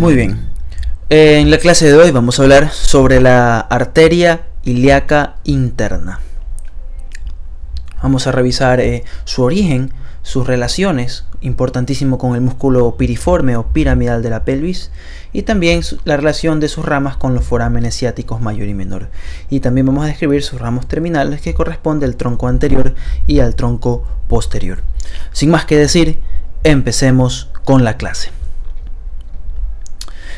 Muy bien, en la clase de hoy vamos a hablar sobre la arteria ilíaca interna. Vamos a revisar su origen, sus relaciones, importantísimo con el músculo piriforme o piramidal de la pelvis, y también la relación de sus ramas con los forámenes ciáticos mayor y menor. Y también vamos a describir sus ramos terminales, que corresponde al tronco anterior y al tronco posterior. Sin más que decir, empecemos con la clase.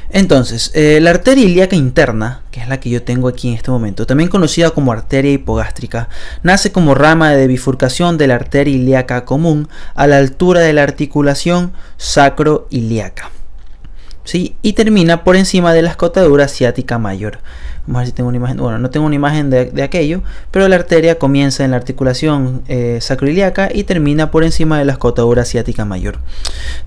Entonces, la arteria ilíaca interna, que es la que yo tengo aquí en este momento, también conocida como arteria hipogástrica, nace como rama de bifurcación de la arteria ilíaca común a la altura de la articulación sacroiliaca, ¿sí? Y termina por encima de la escotadura ciática mayor. Vamos a ver si tengo una imagen. Bueno, no tengo una imagen de aquello, pero la arteria comienza en la articulación sacroiliaca y termina por encima de la escotadura ciática mayor.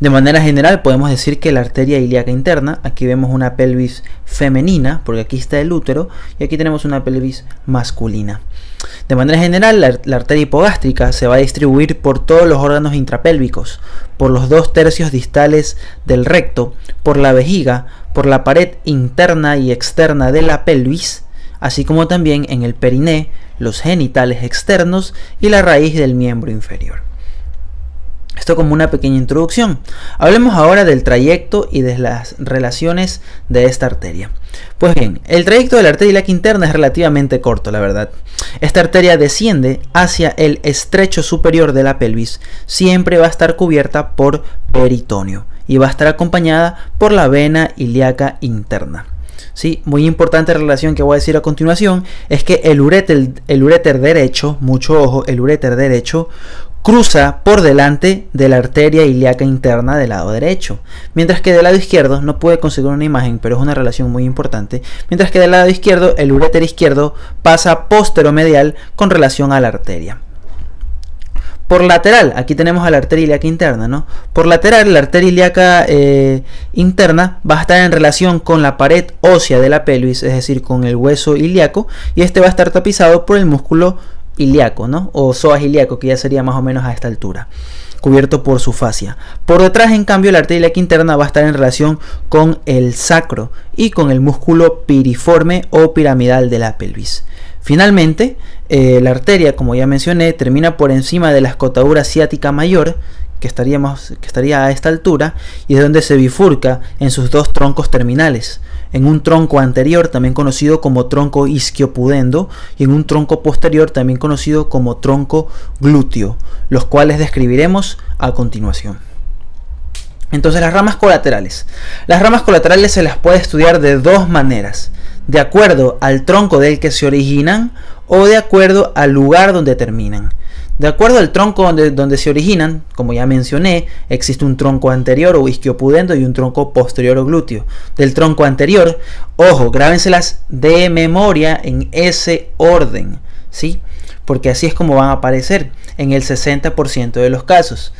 De manera general podemos decir que la arteria ilíaca interna, aquí vemos una pelvis femenina, porque aquí está el útero, y aquí tenemos una pelvis masculina. De manera general, la arteria hipogástrica se va a distribuir por todos los órganos intrapélvicos, por los 2/3 distales del recto, por la vejiga, por la pared interna y externa de la pelvis, así como también en el periné, los genitales externos y la raíz del miembro inferior. Esto como una pequeña introducción. Hablemos ahora del trayecto y de las relaciones de esta arteria. Pues bien, el trayecto de la arteria ilíaca interna es relativamente corto, la verdad. Esta arteria desciende hacia el estrecho superior de la pelvis. Siempre va a estar cubierta por peritoneo y va a estar acompañada por la vena ilíaca interna. Sí, muy importante relación que voy a decir a continuación es que el uréter derecho, mucho ojo, el uréter derecho cruza por delante de la arteria ilíaca interna del lado derecho, mientras que del lado izquierdo, no pude conseguir una imagen, pero es una relación muy importante, mientras que del lado izquierdo el uréter izquierdo pasa posteromedial con relación a la arteria. Por lateral, aquí tenemos a la arteria ilíaca interna, ¿no? Por lateral, la arteria ilíaca interna va a estar en relación con la pared ósea de la pelvis, es decir, con el hueso ilíaco, y este va a estar tapizado por el músculo ilíaco, ¿no? O psoas ilíaco, que ya sería más o menos a esta altura, cubierto por su fascia. Por detrás, en cambio, la arteria ilíaca interna va a estar en relación con el sacro y con el músculo piriforme o piramidal de la pelvis. Finalmente, la arteria, como ya mencioné, termina por encima de la escotadura ciática mayor, que estaría a esta altura, y es donde se bifurca en sus dos troncos terminales, en un tronco anterior también conocido como tronco isquiopudendo y en un tronco posterior también conocido como tronco glúteo, los cuales describiremos a continuación. Entonces, las ramas colaterales. Las ramas colaterales se las puede estudiar de dos maneras: de acuerdo al tronco del que se originan o de acuerdo al lugar donde terminan. De acuerdo al tronco donde se originan, como ya mencioné, existe un tronco anterior o isquiopudendo y un tronco posterior o glúteo. Del tronco anterior, ojo, grábenselas de memoria en ese orden, ¿sí? Porque así es como van a aparecer en el 60% de los casos.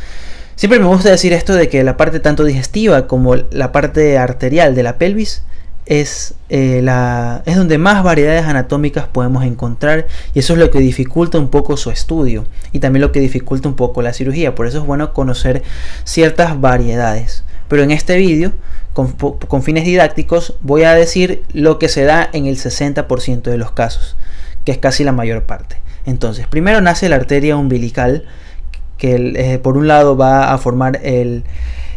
Siempre me gusta decir esto de que la parte tanto digestiva como la parte arterial de la pelvis es donde más variedades anatómicas podemos encontrar, y eso es lo que dificulta un poco su estudio y también lo que dificulta un poco la cirugía. Por eso es bueno conocer ciertas variedades, pero en este vídeo con fines didácticos voy a decir lo que se da en el 60% de los casos, que es casi la mayor parte. Entonces, primero nace la arteria umbilical, que por un lado va a formar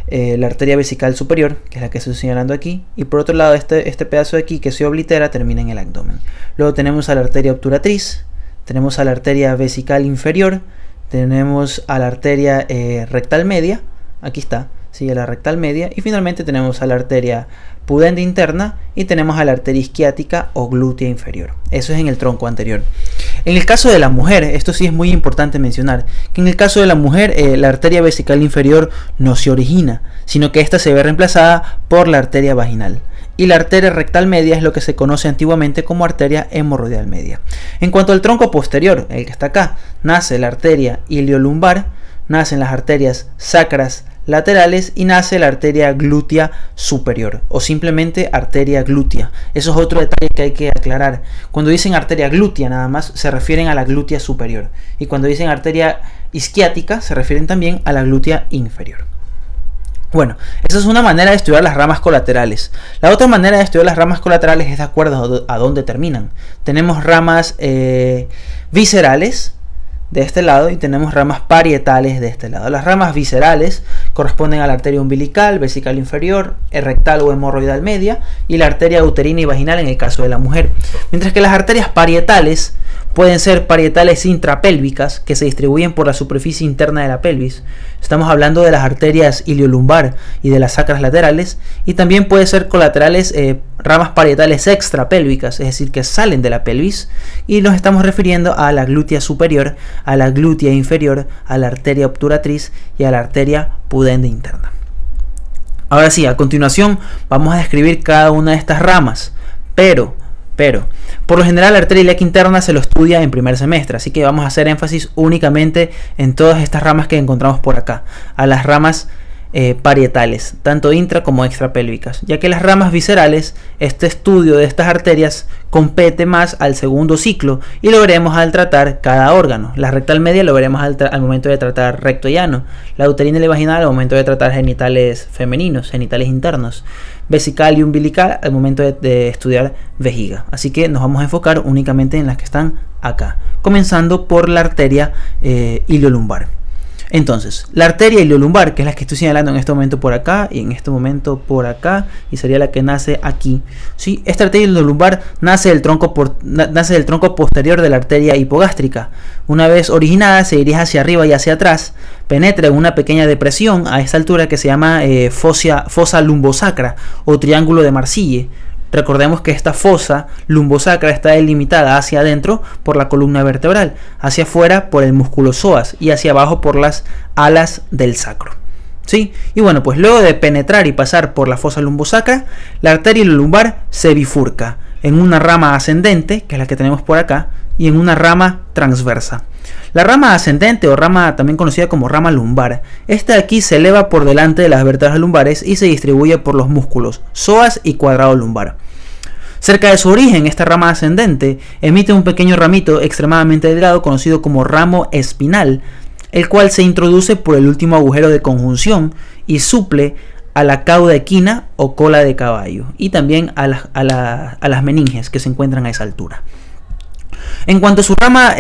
la arteria vesical superior, que es la que estoy señalando aquí, y por otro lado este pedazo de aquí que se oblitera termina en el abdomen. Luego tenemos a la arteria obturatriz, tenemos a la arteria vesical inferior, tenemos a la arteria rectal media, aquí está, sigue la rectal media, y finalmente tenemos a la arteria pudenda interna y tenemos a la arteria isquiática o glútea inferior. Eso es en el tronco anterior. En el caso de la mujer, esto sí es muy importante mencionar, que en el caso de la mujer la arteria vesical inferior no se origina, sino que esta se ve reemplazada por la arteria vaginal. Y la arteria rectal media es lo que se conoce antiguamente como arteria hemorroidal media. En cuanto al tronco posterior, el que está acá, nace la arteria iliolumbar, nacen las arterias sacras laterales y nace la arteria glútea superior o simplemente arteria glútea. Eso es otro detalle que hay que aclarar. Cuando dicen arteria glútea nada más se refieren a la glútea superior, y cuando dicen arteria isquiática se refieren también a la glútea inferior. Bueno, esa es una manera de estudiar las ramas colaterales. La otra manera de estudiar las ramas colaterales es de acuerdo a dónde terminan. Tenemos ramas viscerales de este lado y tenemos ramas parietales de este lado. Las ramas viscerales corresponden a la arteria umbilical, vesical inferior, rectal o hemorroidal media y la arteria uterina y vaginal en el caso de la mujer. Mientras que las arterias parietales pueden ser parietales intrapélvicas que se distribuyen por la superficie interna de la pelvis. Estamos hablando de las arterias iliolumbar y de las sacras laterales, y también puede ser colaterales ramas parietales extrapélvicas, es decir, que salen de la pelvis, y nos estamos refiriendo a la glútea superior, a la glútea inferior, a la arteria obturatriz y a la arteria pudende interna. Ahora sí, a continuación vamos a describir cada una de estas ramas, pero por lo general la arteria ilíaca interna se lo estudia en primer semestre, así que vamos a hacer énfasis únicamente en todas estas ramas que encontramos por acá, a las ramas parietales, tanto intra como extrapélvicas, ya que las ramas viscerales, este estudio de estas arterias compete más al segundo ciclo y lo veremos al tratar cada órgano. La rectal media lo veremos al momento de tratar recto y ano, la uterina y la vaginal al momento de tratar genitales femeninos, genitales internos, vesical y umbilical al momento de estudiar vejiga. Así que nos vamos a enfocar únicamente en las que están acá, comenzando por la arteria iliolumbar. Entonces, la arteria iliolumbar, que es la que estoy señalando en este momento por acá y en este momento por acá, y sería la que nace aquí, ¿sí? Esta arteria iliolumbar nace del tronco posterior de la arteria hipogástrica. Una vez originada, se dirige hacia arriba y hacia atrás, penetra en una pequeña depresión a esta altura que se llama fosa lumbosacra o triángulo de Marsille. Recordemos que esta fosa lumbosacra está delimitada hacia adentro por la columna vertebral, hacia afuera por el músculo psoas y hacia abajo por las alas del sacro. ¿Sí? Y bueno, pues luego de penetrar y pasar por la fosa lumbosacra, la arteria lumbar se bifurca en una rama ascendente, que es la que tenemos por acá, y en una rama transversa. La rama ascendente o rama también conocida como rama lumbar, esta de aquí se eleva por delante de las vértebras lumbares y se distribuye por los músculos psoas y cuadrado lumbar. Cerca de su origen, esta rama ascendente emite un pequeño ramito extremadamente delgado conocido como ramo espinal, el cual se introduce por el último agujero de conjunción y suple a la cauda equina o cola de caballo y también a las meninges que se encuentran a esa altura. En cuanto a su rama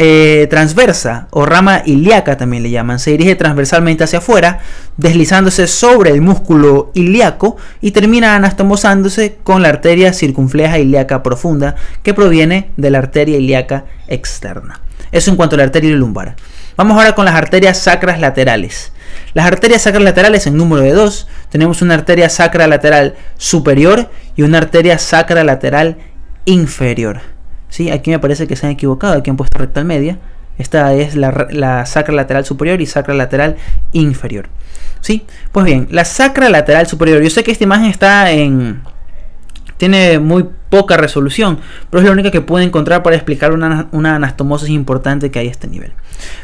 transversa o rama ilíaca también le llaman, se dirige transversalmente hacia afuera, deslizándose sobre el músculo ilíaco y termina anastomosándose con la arteria circunfleja ilíaca profunda que proviene de la arteria ilíaca externa. Eso en cuanto a la arteria lumbar. Vamos ahora con las arterias sacras laterales. Las arterias sacras laterales en número de 2, tenemos una arteria sacra lateral superior y una arteria sacra lateral inferior. ¿Sí? Aquí me parece que se han equivocado, aquí han puesto rectal media. Esta es la sacra lateral superior y sacra lateral inferior. ¿Sí? Pues bien, la sacra lateral superior, yo sé que esta imagen tiene muy poca resolución, pero es la única que puedo encontrar para explicar una anastomosis importante que hay a este nivel.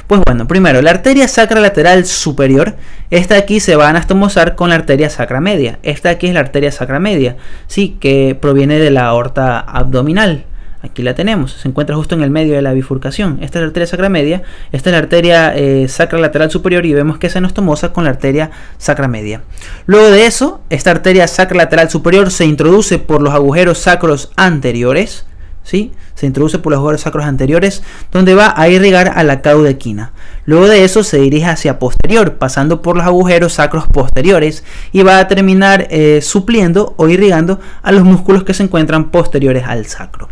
Pues bueno, primero, la arteria sacra lateral superior, esta aquí se va a anastomosar con la arteria sacra media. Esta aquí es la arteria sacra media, ¿sí? Que proviene de la aorta abdominal. Aquí la tenemos, se encuentra justo en el medio de la bifurcación. Esta es la arteria sacra media, esta es la arteria sacra lateral superior y vemos que se anastomosa con la arteria sacra media. Luego de eso, esta arteria sacra lateral superior se introduce por los agujeros sacros anteriores, ¿sí? Se introduce por los agujeros sacros anteriores, donde va a irrigar a la cauda equina. Luego de eso se dirige hacia posterior, pasando por los agujeros sacros posteriores y va a terminar supliendo o irrigando a los músculos que se encuentran posteriores al sacro.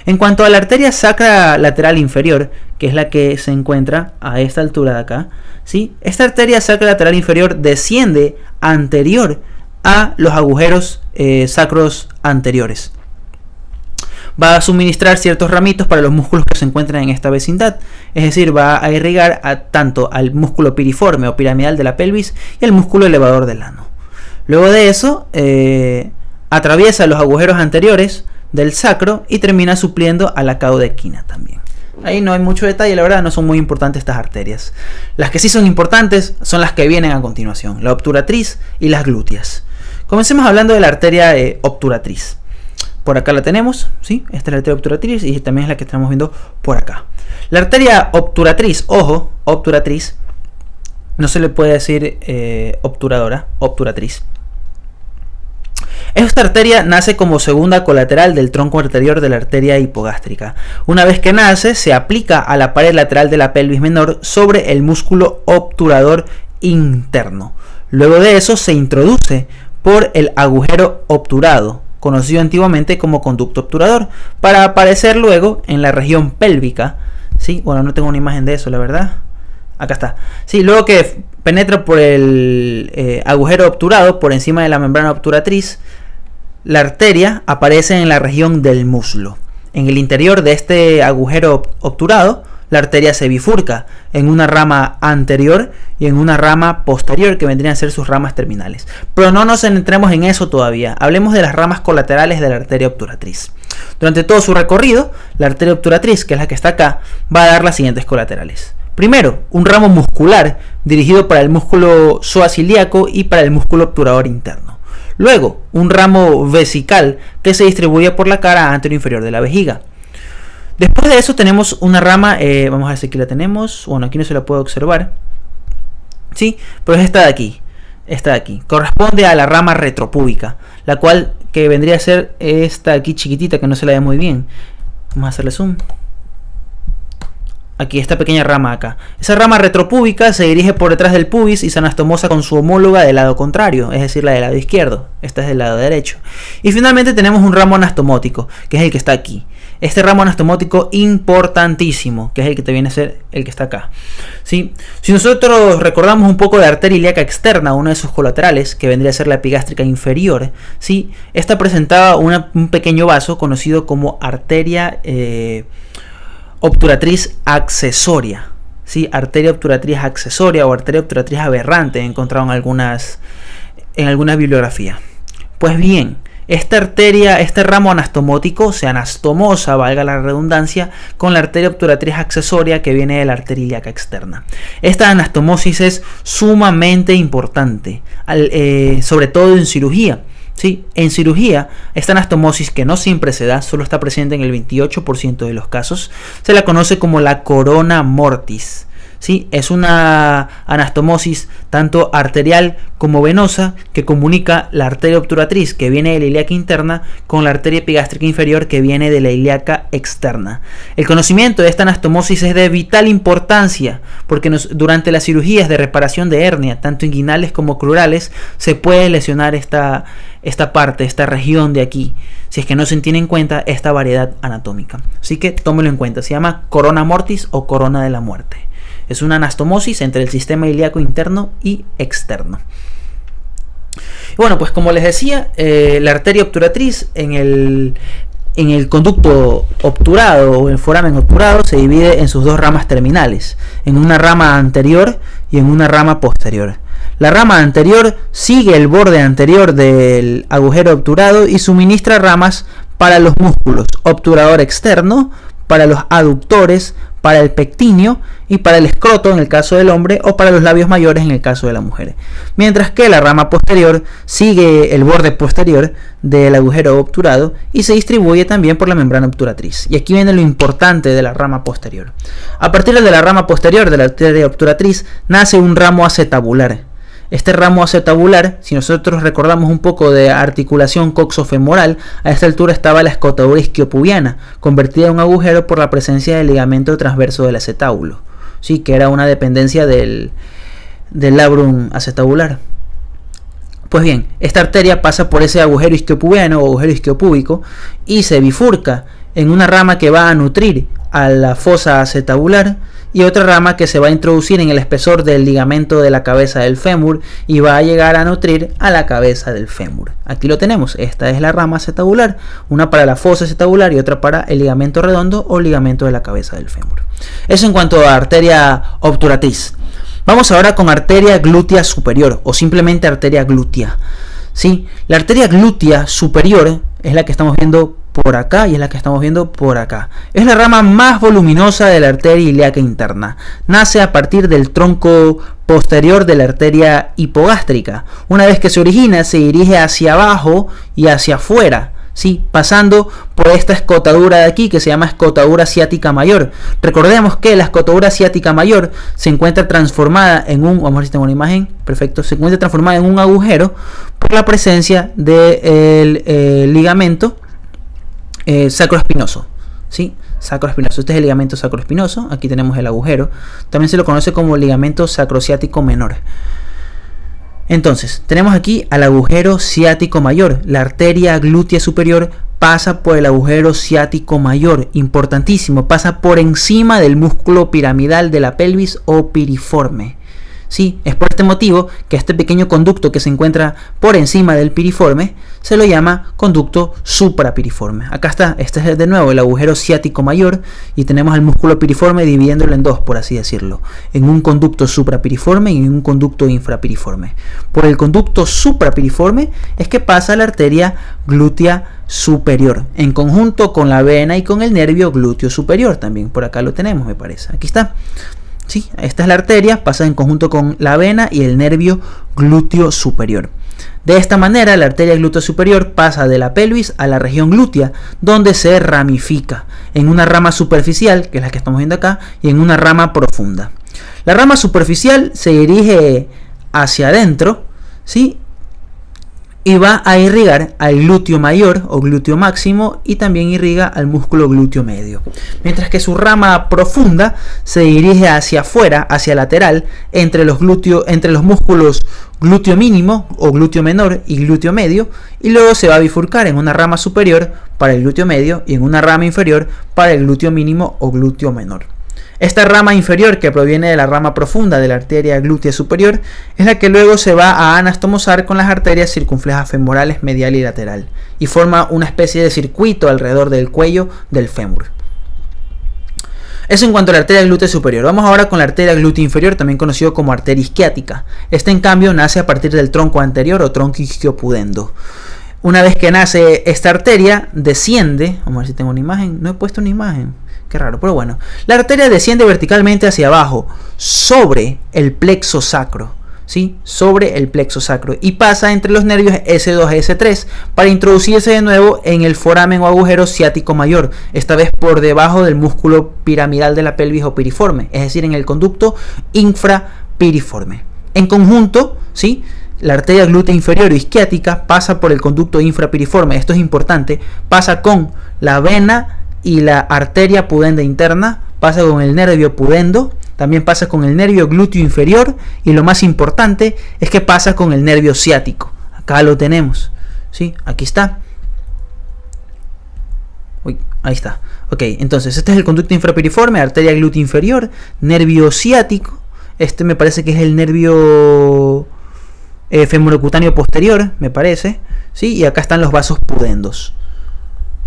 En cuanto a la arteria sacra lateral inferior, que es la que se encuentra a esta altura de acá, ¿sí? Esta arteria sacra lateral inferior desciende anterior a los agujeros sacros anteriores. Va a suministrar ciertos ramitos para los músculos que se encuentran en esta vecindad, es decir, va a irrigar tanto al músculo piriforme o piramidal de la pelvis y al músculo elevador del ano. Luego de eso, atraviesa los agujeros anteriores del sacro y termina supliendo a la cauda equina también. Ahí no hay mucho detalle, la verdad no son muy importantes estas arterias. Las que sí son importantes son las que vienen a continuación, la obturatriz y las glúteas. Comencemos hablando de la arteria obturatriz. Por acá la tenemos, ¿sí? Esta es la arteria obturatriz y también es la que estamos viendo por acá. La arteria obturatriz, ojo, obturatriz, No se le puede decir obturadora, obturatriz. Esta arteria nace como segunda colateral del tronco anterior de la arteria hipogástrica. Una vez que nace, se aplica a la pared lateral de la pelvis menor sobre el músculo obturador interno. Luego de eso se introduce por el agujero obturado, conocido antiguamente como conducto obturador, para aparecer luego en la región pélvica. ¿Sí? Bueno, no tengo una imagen de eso, la verdad. Acá está. Sí, luego que penetra por el agujero obturado, por encima de la membrana obturatriz, la arteria aparece en la región del muslo. En el interior de este agujero obturado, la arteria se bifurca en una rama anterior y en una rama posterior, que vendrían a ser sus ramas terminales. Pero no nos centremos en eso todavía. Hablemos de las ramas colaterales de la arteria obturatriz. Durante todo su recorrido, la arteria obturatriz, que es la que está acá, va a dar las siguientes colaterales. Primero, un ramo muscular dirigido para el músculo psoas ilíaco y para el músculo obturador interno. Luego, un ramo vesical que se distribuye por la cara anterior-inferior de la vejiga. Después de eso tenemos una rama, vamos a ver si aquí la tenemos. Bueno, aquí no se la puede observar. Sí, pero es esta de aquí. Esta de aquí. Corresponde a la rama retropúbica, la cual que vendría a ser esta de aquí chiquitita que no se la ve muy bien. Vamos a hacerle zoom. Aquí, esta pequeña rama acá. Esa rama retropúbica se dirige por detrás del pubis y se anastomosa con su homóloga del lado contrario, es decir, la del lado izquierdo. Esta es del lado derecho. Y finalmente tenemos un ramo anastomótico, que es el que está aquí. Este ramo anastomótico importantísimo, que es el que te viene a ser el que está acá. ¿Sí? Si nosotros recordamos un poco de arteria ilíaca externa, una de sus colaterales, que vendría a ser la epigástrica inferior, ¿sí? Esta presentaba un pequeño vaso conocido como arteria obturatriz accesoria, ¿sí? Arteria obturatriz accesoria o arteria obturatriz aberrante, he encontrado en alguna bibliografía. Pues bien, esta arteria, este ramo anastomótico se anastomosa, valga la redundancia, con la arteria obturatriz accesoria que viene de la arteria ilíaca externa. Esta anastomosis es sumamente importante, sobre todo en cirugía. ¿Sí? En cirugía, esta anastomosis, que no siempre se da, solo está presente en el 28% de los casos, se la conoce como la corona mortis. ¿Sí? Es una anastomosis tanto arterial como venosa que comunica la arteria obturatriz, que viene de la ilíaca interna, con la arteria epigástrica inferior, que viene de la ilíaca externa. El conocimiento de esta anastomosis es de vital importancia porque durante las cirugías de reparación de hernia, tanto inguinales como crurales, se puede lesionar esta parte, esta región de aquí, si es que no se tiene en cuenta esta variedad anatómica. Así que tómelo en cuenta, se llama corona mortis o corona de la muerte. Es una anastomosis entre el sistema ilíaco interno y externo. Y bueno, pues como les decía, la arteria obturatriz en el conducto obturado o el foramen obturado se divide en sus dos ramas terminales, en una rama anterior y en una rama posterior. La rama anterior sigue el borde anterior del agujero obturado y suministra ramas para los músculos obturador externo, para los aductores, para el pectíneo y para el escroto en el caso del hombre, o para los labios mayores en el caso de la mujer. Mientras que la rama posterior sigue el borde posterior del agujero obturado y se distribuye también por la membrana obturatriz. Y aquí viene lo importante de la rama posterior. A partir de la rama posterior de la arteria obturatriz nace un ramo acetabular. Este ramo acetabular, si nosotros recordamos un poco de articulación coxofemoral, a esta altura estaba la escotadura isquiopubiana, convertida en un agujero por la presencia del ligamento transverso del acetábulo, ¿sí? Que era una dependencia del labrum acetabular. Pues bien, esta arteria pasa por ese agujero isquiopubiano o agujero isquiopúbico y se bifurca en una rama que va a nutrir a la fosa acetabular y otra rama que se va a introducir en el espesor del ligamento de la cabeza del fémur y va a llegar a nutrir a la cabeza del fémur. Aquí lo tenemos, esta es la rama acetabular, una para la fosa acetabular y otra para el ligamento redondo o ligamento de la cabeza del fémur. Eso en cuanto a arteria obturatriz. Vamos ahora con arteria glútea superior o simplemente arteria glútea. ¿Sí? La arteria glútea superior es la que estamos viendo por acá y es la que estamos viendo por acá. Es la rama más voluminosa de la arteria ilíaca interna. Nace a partir del tronco posterior de la arteria hipogástrica. Una vez que se origina, se dirige hacia abajo y hacia afuera, ¿sí? Pasando por esta escotadura de aquí que se llama escotadura ciática mayor. Recordemos que la escotadura ciática mayor se encuentra transformada en un, vamos a ver si tengo una imagen, perfecto, se encuentra transformada en un agujero por la presencia del ligamento sacroespinoso, ¿sí? Sacroespinoso, este es el ligamento sacroespinoso, aquí tenemos el agujero, también se lo conoce como ligamento sacrociático menor. Entonces, tenemos aquí al agujero ciático mayor. La arteria glútea superior pasa por el agujero ciático mayor, importantísimo, pasa por encima del músculo piramidal de la pelvis o piriforme. Sí, es por este motivo que este pequeño conducto que se encuentra por encima del piriforme se lo llama conducto suprapiriforme. Acá está, este es de nuevo el agujero ciático mayor y tenemos el músculo piriforme dividiéndolo en dos, por así decirlo, en un conducto suprapiriforme y en un conducto infrapiriforme. Por el conducto suprapiriforme es que pasa la arteria glútea superior, en conjunto con la vena y con el nervio glúteo superior también. Por acá lo tenemos, me parece. Aquí está. Sí, esta es la arteria, pasa en conjunto con la vena y el nervio glúteo superior. De esta manera, la arteria glúteo superior pasa de la pelvis a la región glútea, donde se ramifica en una rama superficial, que es la que estamos viendo acá, y en una rama profunda. La rama superficial se dirige hacia adentro, ¿sí? Y va a irrigar al glúteo mayor o glúteo máximo y también irriga al músculo glúteo medio. Mientras que su rama profunda se dirige hacia afuera, hacia lateral, entre los músculos glúteo mínimo o glúteo menor y glúteo medio, y luego se va a bifurcar en una rama superior para el glúteo medio y en una rama inferior para el glúteo mínimo o glúteo menor. Esta rama inferior, que proviene de la rama profunda de la arteria glútea superior, es la que luego se va a anastomosar con las arterias circunflejas femorales medial y lateral y forma una especie de circuito alrededor del cuello del fémur. Eso en cuanto a la arteria glútea superior. Vamos ahora con la arteria glútea inferior, también conocido como arteria isquiática. Esta, en cambio, nace a partir del tronco anterior o tronco isquiopudendo. Una vez que nace esta arteria, desciende, vamos a ver si tengo una imagen, no he puesto una imagen, qué raro, pero bueno. La arteria desciende verticalmente hacia abajo, sobre el plexo sacro, ¿sí? Sobre el plexo sacro, y pasa entre los nervios S2 y S3 para introducirse de nuevo en el foramen o agujero ciático mayor, esta vez por debajo del músculo piramidal de la pelvis o piriforme, es decir, en el conducto infrapiriforme. En conjunto, ¿sí?, la arteria glútea inferior o isquiática pasa por el conducto infrapiriforme. Esto es importante. Pasa con la vena y la arteria pudenda interna. Pasa con el nervio pudendo. También pasa con el nervio glúteo inferior. Y lo más importante es que pasa con el nervio ciático. Acá lo tenemos, ¿sí? Aquí está. Uy, ahí está. Ok, entonces este es el conducto infrapiriforme, arteria glútea inferior, nervio ciático. Este me parece que es el nervio femorocutáneo posterior, me parece, ¿sí? Y acá están los vasos pudendos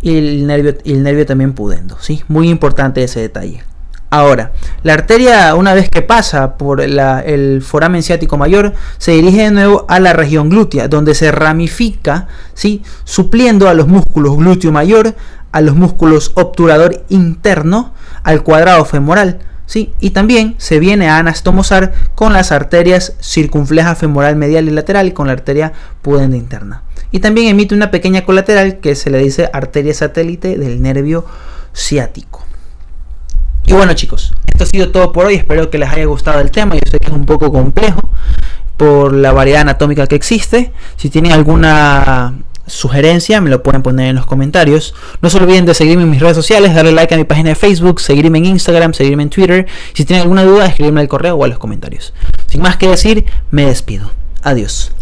y el nervio también pudendo, ¿sí? Muy importante ese detalle. Ahora, la arteria, una vez que pasa por el foramen ciático mayor, se dirige de nuevo a la región glútea, donde se ramifica, ¿sí?, supliendo a los músculos glúteo mayor, a los músculos obturador interno, al cuadrado femoral, ¿sí? Y también se viene a anastomosar con las arterias circunfleja femoral medial y lateral y con la arteria pudenda interna. Y también emite una pequeña colateral que se le dice arteria satélite del nervio ciático. Y bueno, chicos, esto ha sido todo por hoy. Espero que les haya gustado el tema. Yo sé que es un poco complejo por la variedad anatómica que existe. Si tienen alguna sugerencia, me lo pueden poner en los comentarios. No se olviden de seguirme en mis redes sociales, darle like a mi página de Facebook, seguirme en Instagram, seguirme en Twitter. Si tienen alguna duda, escribirme al correo o a los comentarios. Sin más que decir, me despido. Adiós.